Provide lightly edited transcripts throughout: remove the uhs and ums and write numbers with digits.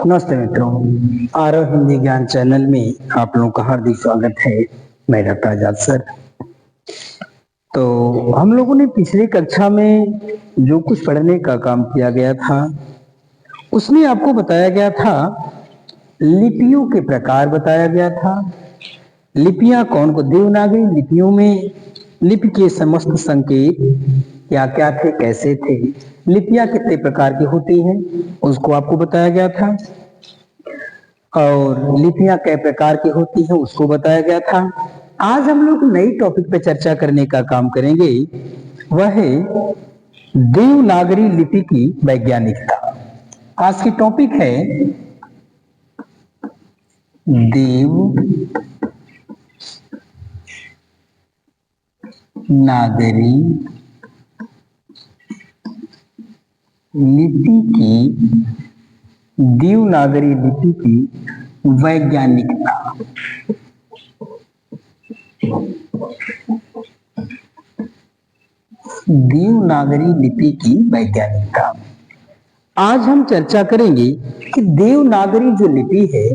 नमस्ते मित्रों, आरव हिंदी ज्ञान चैनल में आप लोगों का हार्दिक स्वागत है। मैं डॉक्टर आजाद सर। तो हम लोगों ने पिछली कक्षा में जो कुछ पढ़ने का काम किया गया था उसमें आपको बताया गया था, लिपियों के प्रकार बताया गया था। लिपियां कौन को देवनागरी लिपियों में लिपि के समस्त संकेत क्या क्या थे, कैसे थे, लिपियां कितने प्रकार की होती हैं उसको आपको बताया गया था, और लिपियां कै प्रकार की होती हैं उसको बताया गया था। आज हम लोग नई टॉपिक पे चर्चा करने का काम करेंगे, वह है देवनागरी लिपि की वैज्ञानिकता। आज की टॉपिक है देवनागरी लिपि की देवनागरी लिपि की वैज्ञानिकता। देवनागरी लिपि की वैज्ञानिकता। आज हम चर्चा करेंगे कि देवनागरी जो लिपि है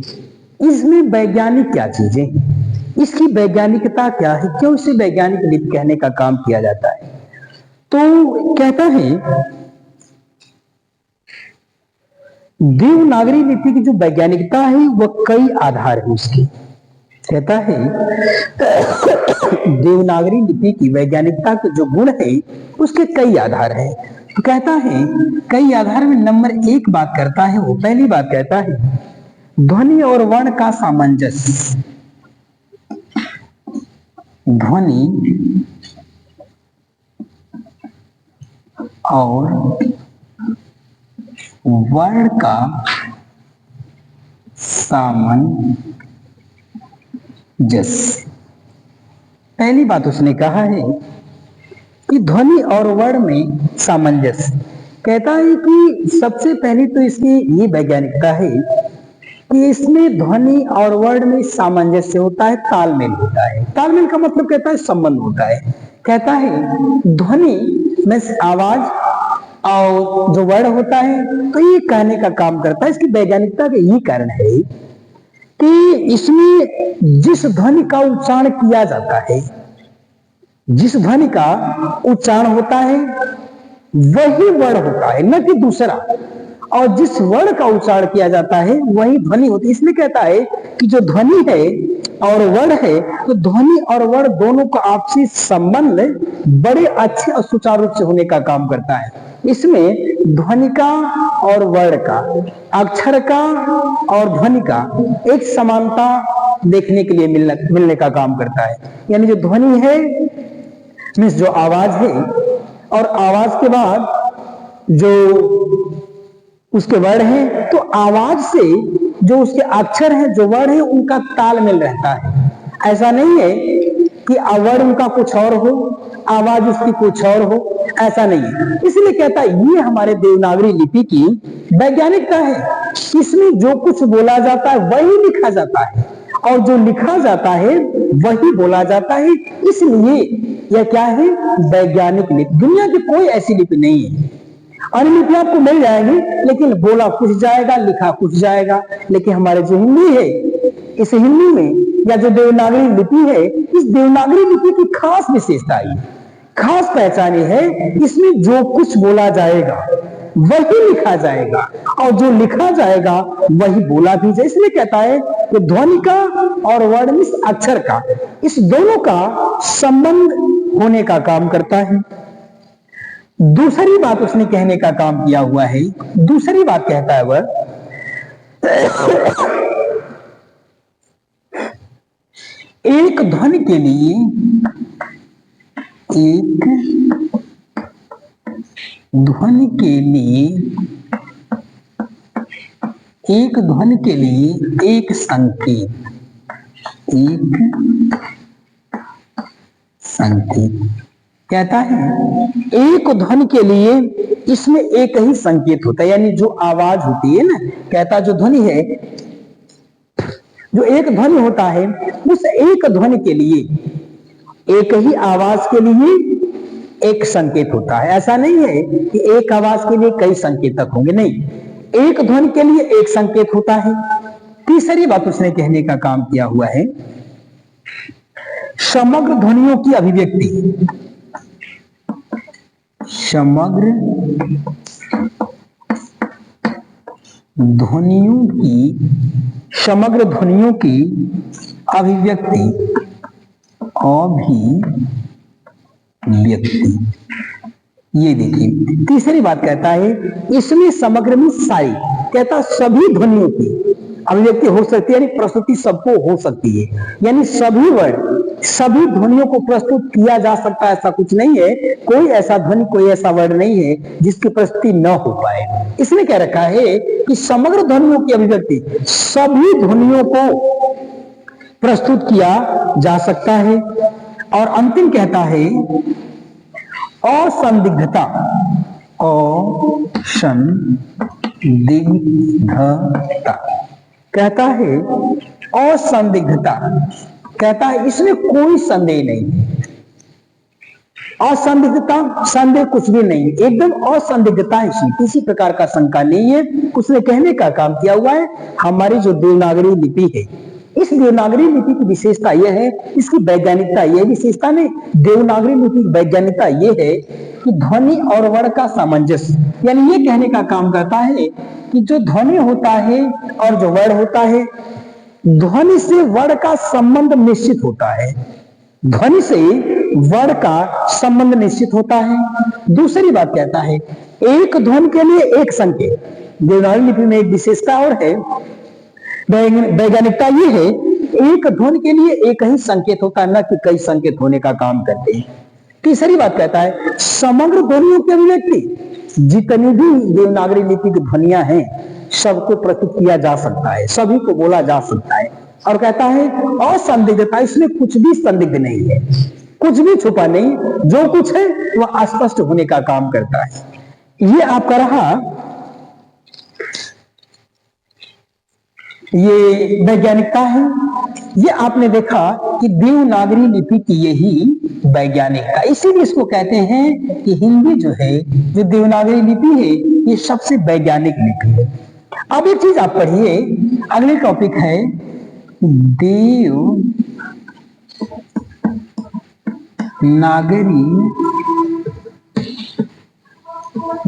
इसमें वैज्ञानिक क्या चीजें हैं, इसकी वैज्ञानिकता क्या है, क्यों इसे वैज्ञानिक लिपि कहने का काम किया जाता है। तो कहता है देवनागरी लिपि की जो वैज्ञानिकता है वह कई आधार है उसके। कहता है देवनागरी लिपि की वैज्ञानिकता के जो गुण है उसके कई आधार है। तो कहता है कई आधार में नंबर एक बात करता है, वो पहली बात कहता है ध्वनि और वर्ण का सामंजस्य। ध्वनि और वर्ण का सामंजस्य। पहली बात उसने कहा है कि ध्वनि और वर्ण में सामंजस्य। कहता है कि सबसे पहली तो इसकी ये वैज्ञानिकता है कि इसमें ध्वनि और वर्ण में सामंजस्य होता है, तालमेल होता है। तालमेल का मतलब कहता है संबंध होता है। कहता है ध्वनि में आवाज और जो वर्ण होता है तो ये कहने का काम करता है। इसकी वैज्ञानिकता का यही कारण है कि इसमें जिस ध्वनि का उच्चारण किया जाता है, जिस ध्वनि का उच्चारण होता है वही वर्ण होता है, न कि दूसरा। और जिस वर्ण का उच्चारण किया जाता है वही ध्वनि होती है। इसलिए कहता है कि जो ध्वनि है और वर्ण है तो ध्वनि और वर्ण दोनों का आपसी संबंध बड़े अच्छे और सुचारू रूप से होने का काम करता है। इसमें ध्वनि का और वर्ण का, अक्षर का और ध्वनि का एक समानता देखने के लिए मिलने का काम करता है। यानी जो ध्वनि है मीन्स जो आवाज है, और आवाज के बाद जो उसके वर्ण है, तो आवाज से जो उसके अक्षर हैं, जो वर्ण है, उनका तालमेल रहता है। ऐसा नहीं है कि वर्ण उनका कुछ और हो, आवाज उसकी कुछ और हो, ऐसा नहीं है। इसलिए कहता है ये हमारे देवनागरी लिपि की वैज्ञानिकता है। इसमें जो कुछ बोला जाता है वही लिखा जाता है, और जो लिखा जाता है वही बोला जाता है। इसलिए यह क्या है, वैज्ञानिक लिपि। दुनिया की कोई ऐसी लिपि नहीं है। अन्य लिपि आपको मिल जाएगी लेकिन बोला कुछ जाएगा, लिखा कुछ जाएगा। लेकिन हमारे जो हिंदी है, इस हिंदी में या जो देवनागरी लिपि है, इस देवनागरी लिपि की खास विशेषता है, खास पहचान है, इसमें जो कुछ बोला जाएगा वही लिखा जाएगा, और जो लिखा जाएगा वही बोला भी जाए। इसलिए कहता है कि ध्वनि का और वर्ण अक्षर का, इस दोनों का संबंध होने का काम करता है। दूसरी बात उसने कहने का काम किया हुआ है। दूसरी बात कहता है वह एक ध्वनि के लिए, एक ध्वनि के लिए, एक ध्वनि के लिए एक संकेत, एक संकेत। कहता है एक ध्वनि के लिए इसमें एक ही संकेत होता है, यानी जो आवाज होती है ना, कहता जो ध्वनि है, जो एक ध्वनि होता है, उस एक ध्वनि के लिए, एक ही आवाज के लिए एक संकेत होता है। ऐसा नहीं है कि एक आवाज के लिए कई संकेतक होंगे, नहीं। एक ध्वनि के लिए एक संकेत होता है। तीसरी बात उसने कहने का काम किया हुआ है, समग्र ध्वनियों की अभिव्यक्ति, समग्र ध्वनियों की, समग्र ध्वनियों की अभिव्यक्ति, ये देखिए तीसरी बात कहता है, इसमें समग्र में सारी, कहता सभी ध्वनियों की अभिव्यक्ति हो सकती है, यानी प्रस्तुति सबको हो सकती है, यानी सभी वर्ड, सभी ध्वनियों को प्रस्तुत किया जा सकता है, ऐसा कुछ नहीं है, कोई ऐसा ध्वनि, कोई ऐसा वर्ड नहीं है जिसकी प्रस्तुति न हो पाए। इसने क्या रखा है कि समग्र ध्वनियों की अभिव्यक्ति, सभी ध्वनियों को प्रस्तुत किया जा सकता है। और अंतिम कहता है असंदिग्धता, असंदिग्धता कहता है, असंदिग्धता कहता है इसमें कोई संदेह नहीं, असंदिग्धता, संदेह कुछ भी नहीं, एकदम असंदिग्धता है, इसमें किसी प्रकार का शंका नहीं है। उसने कहने का काम किया हुआ है, हमारी जो देवनागरी लिपि है, इस देवनागरी लिपि की विशेषता यह है, इसकी वैज्ञानिकता यह विशेषता नहीं, देवनागरी लिपि की वैज्ञानिकता यह है कि ध्वनि और वर्ण का सामंजस्य, यानी ये कहने का काम करता है कि जो ध्वनि होता है और जो वर्ण होता है, ध्वनि से वर्ण का संबंध निश्चित होता है, ध्वनि से वर्ण का संबंध निश्चित होता है। दूसरी बात कहता है, एक ध्वनि के लिए एक संकेत, देवनागरी लिपि में एक विशेषता और है, वैज्ञानिकता ये है, एक ध्वनि के लिए एक ही संकेत होता है, न कि कई संकेत होने का काम करते हैं। तीसरी बात कहता है, समग्र ध्वनियों की अभिव्यक्ति, जितनी भी देवनागरी लिपि की ध्वनियां हैं सबको प्रस्तुत किया जा सकता है, सभी को बोला जा सकता है। और कहता है असंदिग्धता, इसमें कुछ भी संदिग्ध नहीं है, कुछ भी छुपा नहीं, जो कुछ है वह स्पष्ट होने का काम करता है। ये आपका रहा, ये वैज्ञानिकता है। ये आपने देखा कि देवनागरी लिपि की यही वैज्ञानिकता, इसीलिए इसको कहते हैं कि हिंदी जो है, जो देवनागरी लिपि है, ये सबसे वैज्ञानिक लिपि है। अब एक चीज आप पढ़िए, अगले टॉपिक है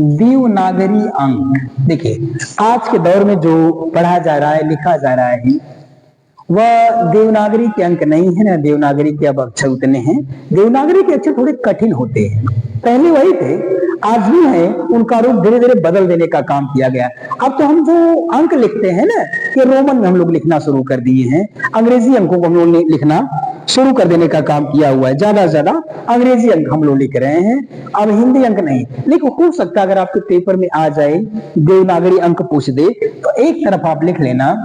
देवनागरी अंक। देखिए आज के दौर में जो पढ़ा जा रहा है, लिखा जा रहा है, वह देवनागरी के अंक नहीं है ना, देवनागरी के अब अक्षर उतने हैं, देवनागरी के अक्षर थोड़े कठिन होते हैं, पहले वही थे, आज भी है, उनका रूप धीरे धीरे बदल देने का काम किया गया। अब तो हम जो अंक लिखते हैं ना, कि रोमन में हम लोग लिखना शुरू कर दिए हैं, अंग्रेजी अंकों को हम लोग लिखना शुरू कर देने का काम किया हुआ है, ज्यादा से ज्यादा अंग्रेजी अंक हम लोग लिख रहे हैं, अब हिंदी अंक नहीं। लेकिन हो सकता है अगर आपके पेपर में आ जाए, देवनागरी अंक पूछ दे, तो एक तरफ आप लिख लेना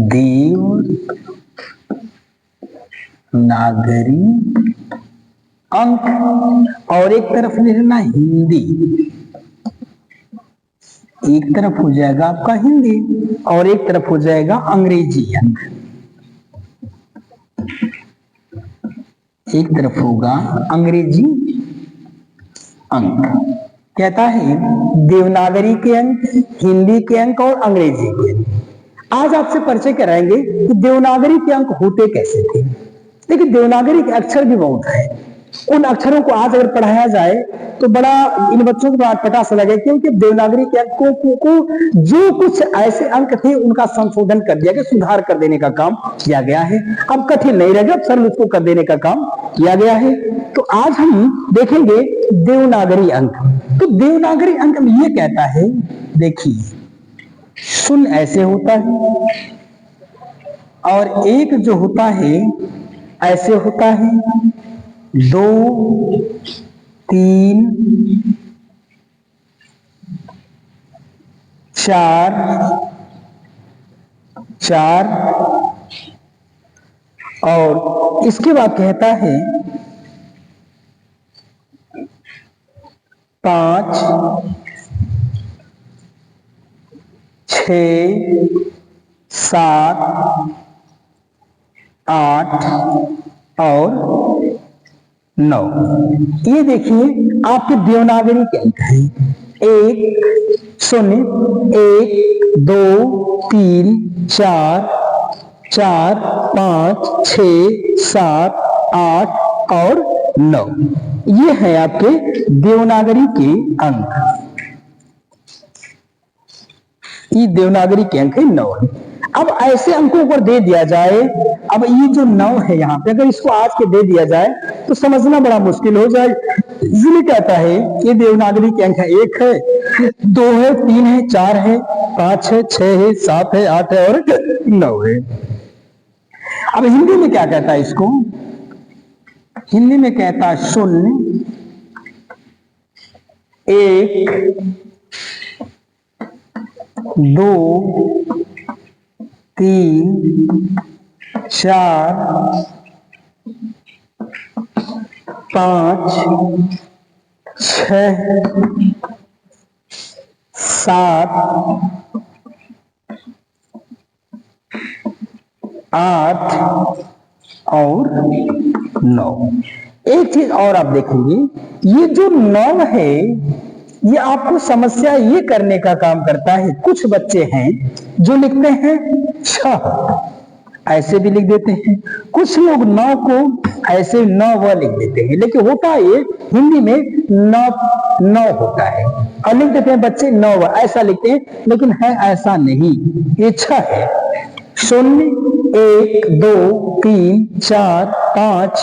देवनागरी अंक, और एक तरफ लिखना हिंदी, एक तरफ हो जाएगा आपका हिंदी और एक तरफ हो जाएगा अंग्रेजी अंक, एक तरफ होगा अंग्रेजी अंक। कहता है देवनागरी के अंक, हिंदी के अंक और अंग्रेजी के अंक। आज आपसे परिचय कराएंगे कि देवनागरी के अंक होते कैसे थे। देखिए देवनागरी के अक्षर भी बहुत है, उन अक्षरों को आज अगर पढ़ाया जाए तो बड़ा इन बच्चों को पता चला गया, क्योंकि देवनागरी के अंकों को जो कुछ ऐसे अंक थे उनका संशोधन कर दिया गया, सुधार कर देने का काम किया गया है। अब कठिन नहीं रहेगा, सरल उसको कर देने का काम किया गया है। तो आज हम देखेंगे देवनागरी अंक। तो देवनागरी अंक में यह कहता है, देखिए सुन ऐसे होता है और एक जो होता है ऐसे होता है, 2 3 4 और इसके बाद कहता है 5 6 7 8 और 9। ये देखिए आपके देवनागरी के अंक हैं। एक शून्य, एक, दो, तीन, चार, चार, पांच, छ, सात, आठ और 9। ये है आपके देवनागरी के अंक। ये देवनागरी के अंक है 9। अब ऐसे अंकों पर दे दिया जाए, अब ये जो 9 है यहाँ पे, अगर इसको आज के दे दिया जाए तो समझना बड़ा मुश्किल हो जाए। इसलिए कहता है कि देवनागरी के अंक है, 1 है, 2 है, 3 है, 4 है, 5 है, 6 है, 7 है, 8 है और 9 है। अब हिंदी में क्या कहता है इसको? हिंदी में कहता है 0, 1, 2, 3, 4, 5, 6, 7, 8 और 9। एक चीज और आप देखेंगे, ये जो 9 है ये आपको समस्या ये करने का काम करता है। कुछ बच्चे हैं जो लिखते हैं 6, ऐसे भी लिख देते हैं। कुछ लोग 9 को ऐसे 9 व लिख देते हैं, लेकिन होता ये हिंदी में 9 होता है और लिख देते हैं बच्चे 9 व, ऐसा लिखते हैं, लेकिन है ऐसा नहीं, ये 6 है। 0, 1, 2, 3, 4, 5,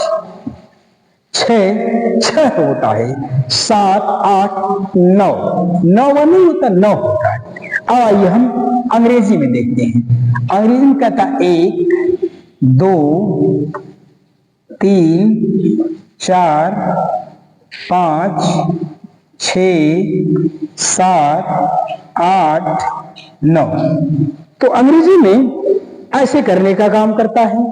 6 होता है, 7, 8, 9 नहीं होता, 9 होता है। अब आइए हम अंग्रेजी में देखते हैं। अंग्रेजी में कहता 1, 2, 3, 4, 5, 6, 7, 8, 9। तो अंग्रेजी में ऐसे करने का काम करता है।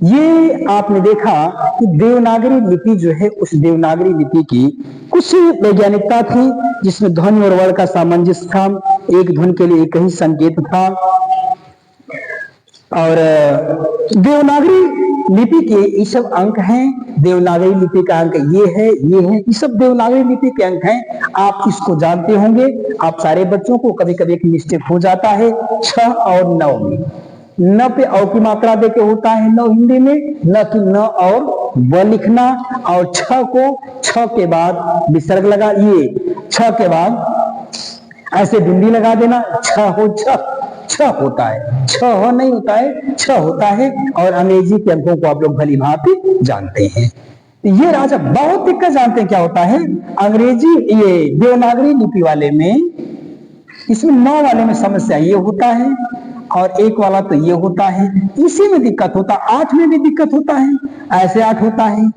ये आपने देखा कि देवनागरी लिपि जो है, उस देवनागरी लिपि की कुछ वैज्ञानिकता थी, जिसमें ध्वनि और वर्ण का सामंजस्य था, एक ध्वनि के लिए एक ही संकेत था। और देवनागरी लिपि के ये सब अंक हैं। देवनागरी लिपि का अंक ये है, ये सब देवनागरी लिपि के अंक हैं। आप इसको जानते होंगे। आप सारे बच्चों को कभी कभी एक मिस्टेक हो जाता है 6 और 9 में। न पे औ की मात्रा देके होता है 9 हिंदी में, न कि न और व लिखना, और 6 को 6 के बाद विसर्ग लगा, ये 6 के बाद ऐसे बिंदी लगा देना, 6 हो 6 होता है, 6 नहीं होता है, 6 होता है। और अंग्रेजी के अंकों को आप लोग भली भांति जानते हैं। ये राजा बहुत दिक्कत जानते हैं क्या होता है अंग्रेजी, ये देवनागरी लिपि वाले में, इसमें 9 वाले में समस्या ये होता है और 1 वाला तो ये होता है, इसी में दिक्कत होता है। 8 में भी दिक्कत होता है, ऐसे 8 होता है।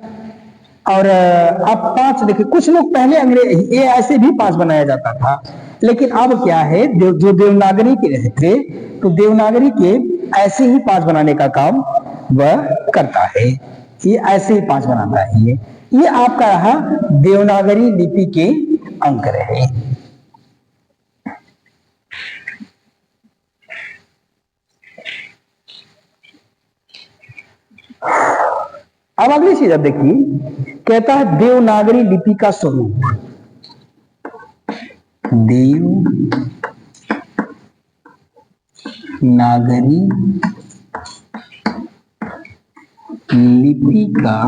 और अब 5 देखिए, कुछ लोग पहले अंग्रेजी ये ऐसे भी 5 बनाया जाता था, लेकिन अब क्या है, जो देवनागरी के रहते तो देवनागरी के ऐसे ही 5 बनाने का काम वह करता है। ये ऐसे ही 5 बनाता है। ये आपका रहा देवनागरी लिपि के अंक रहे। अब अगली चीज अब देखिए, कहता है देवनागरी लिपि का स्वरूप। देवनागरी लिपि का,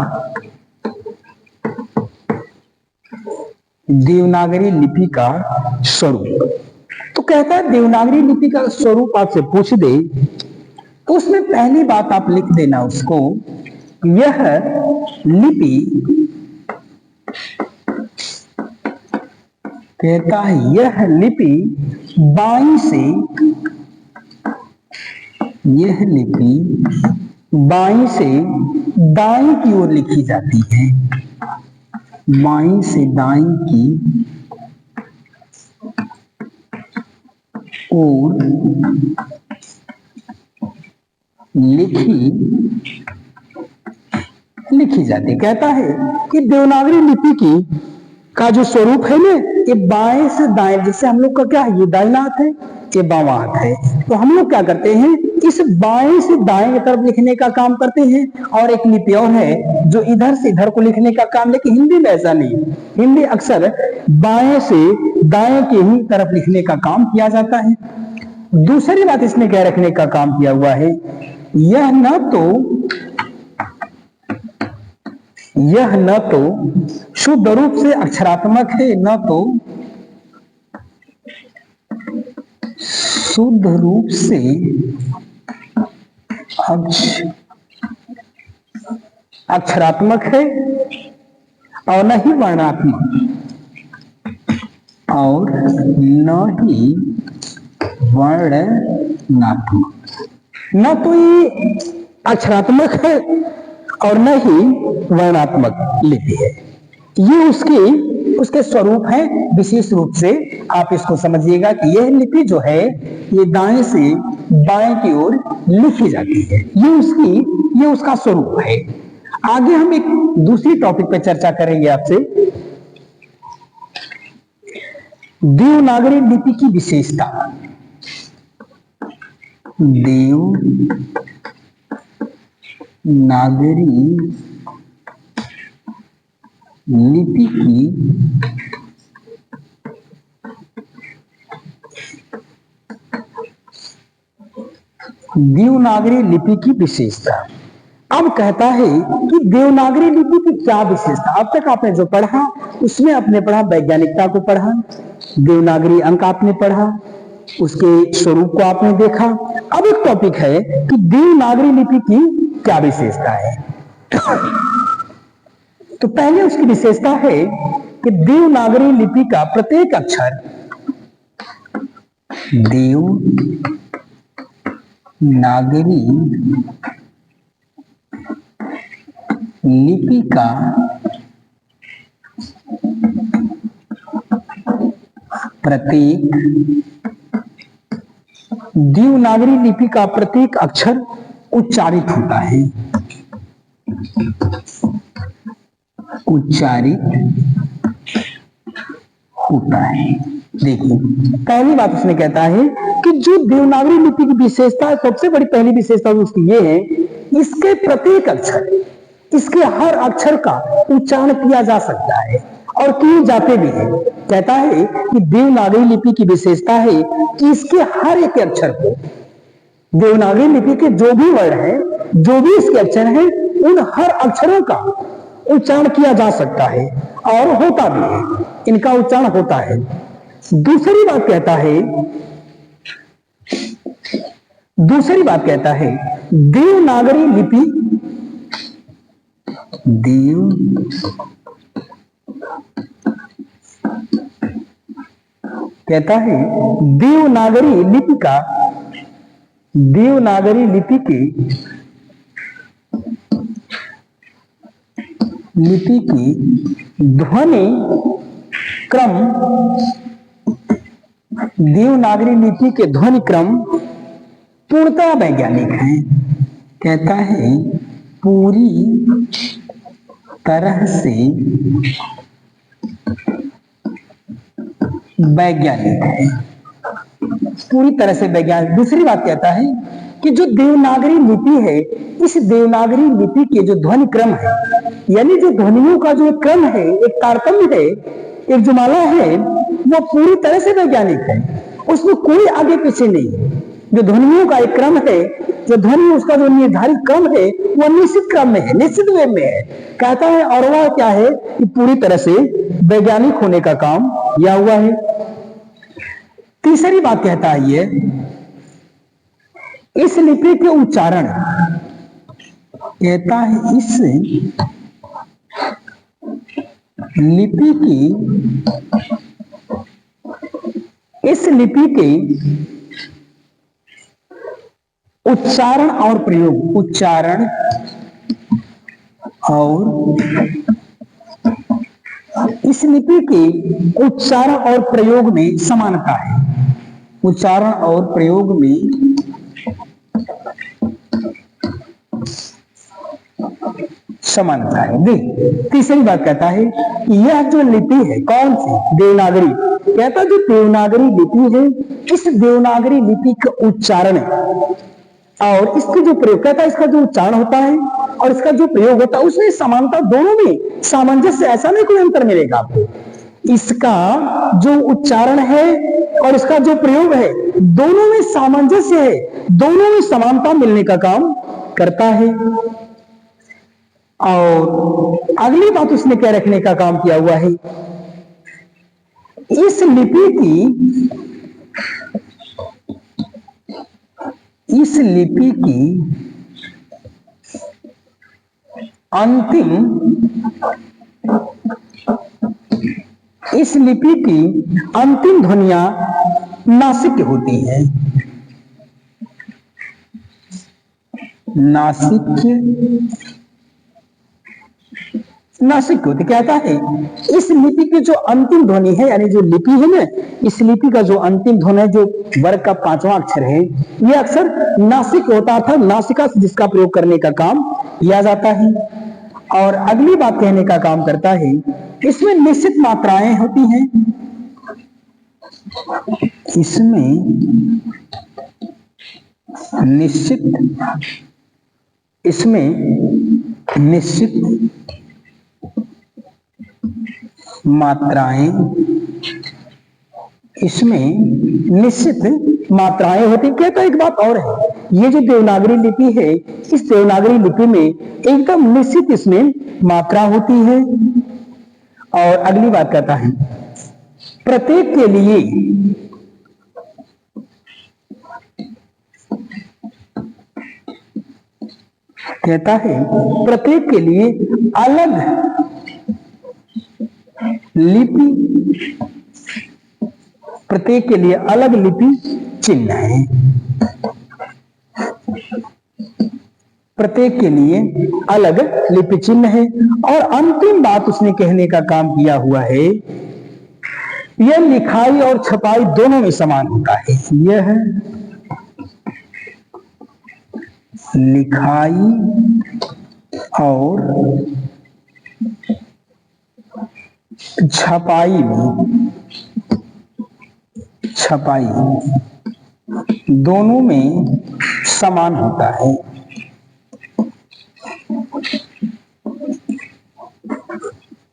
देवनागरी लिपि का स्वरूप। तो कहता है देवनागरी लिपि का स्वरूप आपसे पूछ दे तो उसमें पहली बात आप लिख देना उसको, यह लिपि, कहता है यह लिपि बाईं से, यह लिपि बाईं से दाईं की ओर लिखी जाती है। बाईं से दाईं की ओर लिखी जाती है। कहता है कि देवनागरी लिपि की का जो स्वरूप है ना, ये बाएं से दाएं, जैसे हम लोग का क्या है, ये दाहिना हाथ है, ये बावां हाथ है, तो हम लोग क्या करते हैं, इस बाएं से दाएं की तरफ लिखने का काम करते हैं, और एक लिपि और है जो इधर से इधर को लिखने का काम, लेकिन हिंदी में ऐसा नहीं। हिंदी अक्सर बाएं से दाएं के ही तरफ लिखने का काम किया जाता है। दूसरी बात इसने क्या रखने का काम किया हुआ है, यह न तो शुद्ध रूप से अक्षरात्मक है, न तो शुद्ध रूप से अक्षरात्मक है, और न ही वर्णात्मक, और न ही वर्णात्मक। न तो ये अक्षरात्मक है और न ही वर्णात्मक लिपि है। ये उसके स्वरूप है। विशेष रूप से आप इसको समझिएगा कि यह लिपि जो है ये दाएं से बाएं की ओर लिखी जाती है। ये उसका स्वरूप है। आगे हम एक दूसरी टॉपिक पर चर्चा करेंगे आपसे, देवनागरी लिपि की विशेषता। देवनागरी लिपि की देवनागरी लिपि की विशेषता। अब कहता है कि देवनागरी लिपि की क्या विशेषता। अब तक आपने जो पढ़ा उसमें आपने पढ़ा वैज्ञानिकता को पढ़ा, देवनागरी अंक आपने पढ़ा, उसके स्वरूप को आपने देखा। अब एक टॉपिक है कि देवनागरी लिपि की क्या विशेषता है। तो पहले उसकी विशेषता है कि देवनागरी लिपि का प्रत्येक अक्षर, देवनागरी लिपि का देवनागरी लिपि का प्रत्येक अक्षर उच्चारित होता है। देखिए, पहली बात उसने कहता है कि जो देवनागरी लिपि की विशेषता है, सबसे बड़ी पहली विशेषता उसकी ये है, इसके प्रत्येक अक्षर, इसके हर अक्षर का उच्चारण किया जा सकता है और किए जाते भी हैं। कहता है कि देवनागरी लिपि की विशेषता है कि इसके हर एक अक्षर को, देवनागरी लिपि के जो भी वर्ण है, जो भी इसके अक्षर हैं, उन हर अक्षरों का उच्चारण किया जा सकता है और होता भी है, इनका उच्चारण होता है। दूसरी बात कहता है देवनागरी लिपि, कहता है देवनागरी लिपि की ध्वनि क्रम, देवनागरी लिपि के ध्वनि क्रम पूर्णतः वैज्ञानिक है। कहता है पूरी तरह से वैज्ञानिक है, पूरी तरह से वैज्ञानिक। दूसरी बात कहता है कि जो देवनागरी लिपि है, इस देवनागरी लिपि के जो ध्वनि क्रम है, यानी जो ध्वनियों का जो क्रम है, एक तारतम्य है, एक जो माला है, वो पूरी तरह से वैज्ञानिक है। उसमें कोई आगे पीछे नहीं है। जो ध्वनियों का एक क्रम है, जो ध्वनि उसका जो निर्धारित क्रम है, वो निश्चित क्रम में है, निश्चित वे में है। कहता है और वह क्या है कि पूरी तरह से वैज्ञानिक होने का काम किया हुआ है। तीसरी बात कहता है ये, इस लिपि के उच्चारण, कहता है इस लिपि के उच्चारण और प्रयोग, इस लिपि के उच्चारण और प्रयोग में समानता है। उच्चारण और प्रयोग में समानता है। तीसरी बात कहता है कि यह जो लिपि है, कौन सी? देवनागरी। कहता जो देवनागरी लिपि है, इस देवनागरी लिपि का उच्चारण और इसके जो प्रयोग कहता है, इसका जो उच्चारण होता है और इसका जो प्रयोग होता है उसमें समानता, दोनों में सामंजस्य, ऐसा नहीं कोई अंतर मिलेगा आपको। इसका जो उच्चारण है और इसका जो प्रयोग है, दोनों में सामंजस्य है, दोनों में समानता मिलने का काम करता है। और अगली बात उसने क्या रखने का काम किया हुआ है, इस लिपि की अंतिम ध्वनियां नासिक होती हैं। नासिक होती, कहता है इस लिपि की जो अंतिम ध्वनि है, यानी जो लिपि है ना, इस लिपि का जो अंतिम ध्वनि है, जो वर्ग का 5वां अक्षर है, यह अक्षर नासिक होता था, नासिका से जिसका प्रयोग करने का काम किया जाता है। और अगली बात कहने का काम करता है, इसमें निश्चित मात्राएं होती हैं, निश्चित मात्राएं होती। कहता एक बात और है, ये जो देवनागरी लिपि है, इस देवनागरी लिपि में एकदम निश्चित इसमें मात्रा होती है। और अगली बात कहता है, प्रत्येक के लिए अलग लिपि चिन्ह है। प्रत्येक के लिए अलग लिपि चिन्ह है। और अंतिम बात उसने कहने का काम किया हुआ है, यह लिखाई और छपाई दोनों में समान होता है। यह लिखाई और छपाई दोनों में समान होता है।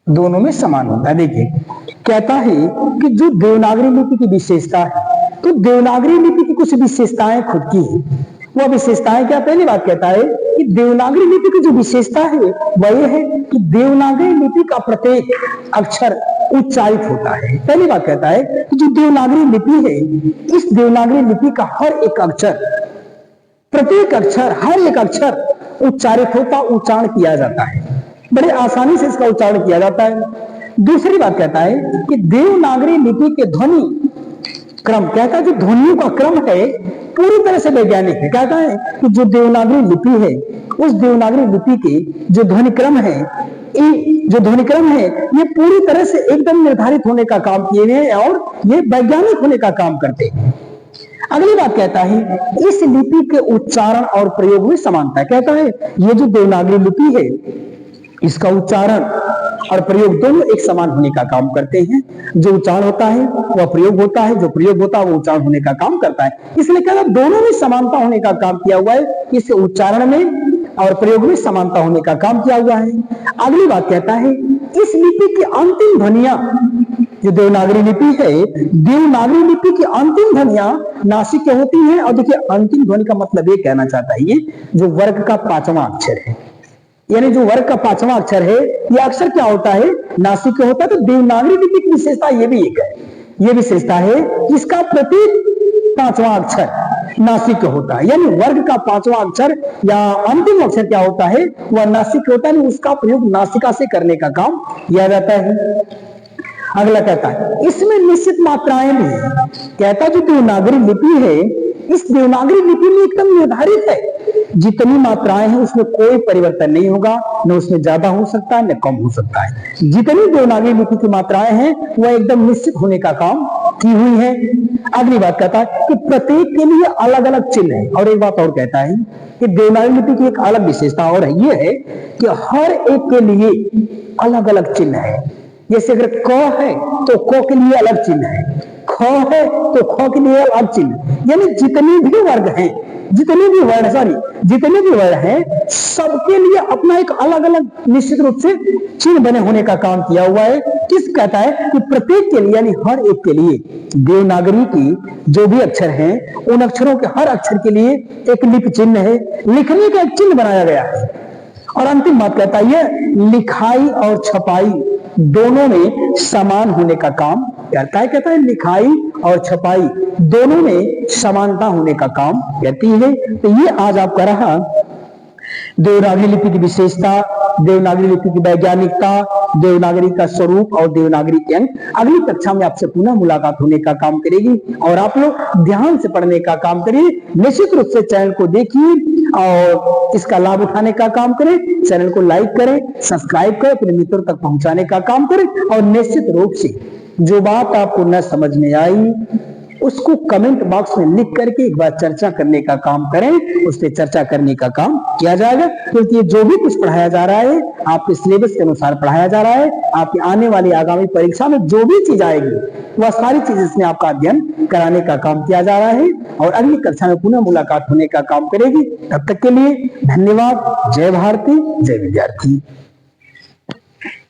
दोनों में समान होता है। देखिए, कहता है कि जो देवनागरी लिपि की विशेषता है, तो देवनागरी लिपि की कुछ विशेषताएं खुद की है। वह विशेषताएं क्या? पहली बात कहता है कि देवनागरी लिपि की जो विशेषता है वह यह है कि देवनागरी लिपि का प्रत्येक अक्षर उच्चारित होता है। पहली बात कहता है कि जो देवनागरी लिपि है, इस देवनागरी लिपि का हर एक अक्षर, प्रत्येक अक्षर, हर एक अक्षर उच्चारित होता, उच्चारण किया जाता है, बड़े आसानी से इसका उच्चारण किया जाता है। दूसरी बात कहता है कि देवनागरी लिपि के ध्वनि क्रम, कहता है जो ध्वनियों का क्रम है पूरी तरह से वैज्ञानिक है। कहता है कि जो देवनागरी लिपि है, उस देवनागरी लिपि के जो ध्वनि क्रम है, ये पूरी तरह से एकदम निर्धारित होने का काम किए हुए हैं और ये वैज्ञानिक होने का काम करते हैं। अगली बात कहता है, इस लिपि के उच्चारण और प्रयोग में समानता। कहता है ये जो देवनागरी लिपि है, इसका उच्चारण और प्रयोग दोनों एक समान होने का काम करते हैं। जो उच्चारण होता है वह प्रयोग होता है, जो प्रयोग होता है वो उच्चारण होने का काम करता है। इसलिए कहता है दोनों में समानता होने का काम किया हुआ है, इस उच्चारण में और प्रयोग में समानता होने का काम किया हुआ है। अगली बात कहता है, इस लिपि की अंतिम ध्वनियां, जो देवनागरी लिपि है, देवनागरी लिपि की अंतिम ध्वनियां नासिक होती हैं। और देखिए, अंतिम ध्वनि का मतलब ये कहना चाहता है, ये जो वर्ग का 5वां अक्षर है, यानी जो वर्ग का 5वां अक्षर है, यह अक्षर क्या होता है? नासिक होता है। तो देवनागरी लिपि की विशेषता ये भी एक है, ये विशेषता है इसका प्रत्येक 5वां अक्षर नासिक होता है, यानी वर्ग का 5वां अक्षर या अंतिम अक्षर क्या होता है? वह नासिक होता है, उसका प्रयोग नासिका से करने का काम किया जाता है। अगला कहता है, इसमें निश्चित मात्राएं भी है। कहता है जो देवनागरी लिपि है, इस देवनागरी लिपि में एकदम निर्धारित है, जितनी मात्राएं हैं उसमें कोई परिवर्तन नहीं होगा, न उसमें ज्यादा हो सकता है न कम हो सकता है। जितनी देवनागरी लिपि की मात्राएं हैं वह एकदम निश्चित होने का काम की हुई है। अगली बात कहता है कि प्रत्येक के लिए अलग अलग चिन्ह है। और एक बात और कहता है कि देवनागरी लिपि की एक अलग विशेषता और है, यह है कि हर एक के लिए अलग अलग चिन्ह है। जैसे अगर क है तो क के लिए अलग चिन्ह है, ख है तो ख के लिए अलग चिन्ह, यानी जितनी भी वर्ग हैं जितने भी वर्ड हैं सबके लिए अपना एक अलग अलग निश्चित रूप से चिन्ह बने होने का काम किया हुआ है। किस कहता है कि प्रत्येक के लिए यानी हर एक के लिए देवनागरी की जो भी अक्षर हैं उन अक्षरों के हर अक्षर के लिए एक लिपि चिन्ह है, लिखने का एक चिन्ह बनाया गया है। और अंतिम बात कहता है लिखाई और छपाई दोनों में समान होने का काम करता है। कहता है लिखाई और छपाई दोनों में समानता होने का काम करती है। तो ये आज आपका रहा देवनागरी लिपि की विशेषता, देवनागरी लिपि की वैज्ञानिकता, देवनागरी का स्वरूप और देवनागरी के अंक। अगली कक्षा में आपसे पुनः मुलाकात होने का काम करेगी और आप लोग ध्यान से पढ़ने का काम करिए। निश्चित रूप से चैनल को देखिए और इसका लाभ उठाने का काम करें। चैनल को लाइक करें, सब्सक्राइब करें, अपने मित्रों तक पहुंचाने का काम करें और निश्चित रूप से जो बात आपको न समझ में आई उसको कमेंट बॉक्स में लिख करके एक बार चर्चा करने का काम करें, उस पर चर्चा करने का काम किया जाएगा। क्योंकि ये जो भी कुछ पढ़ाया जा रहा है आपके सिलेबस के अनुसार पढ़ाया जा रहा है। आपकी आने वाली आगामी परीक्षा में जो भी चीज आएगी वह सारी चीज इसमें आपका अध्ययन कराने का काम किया जा रहा है और अगली कक्षा में पुनः मुलाकात होने का काम करेगी। तब तक के लिए धन्यवाद। जय भारती, जय विद्यार्थी।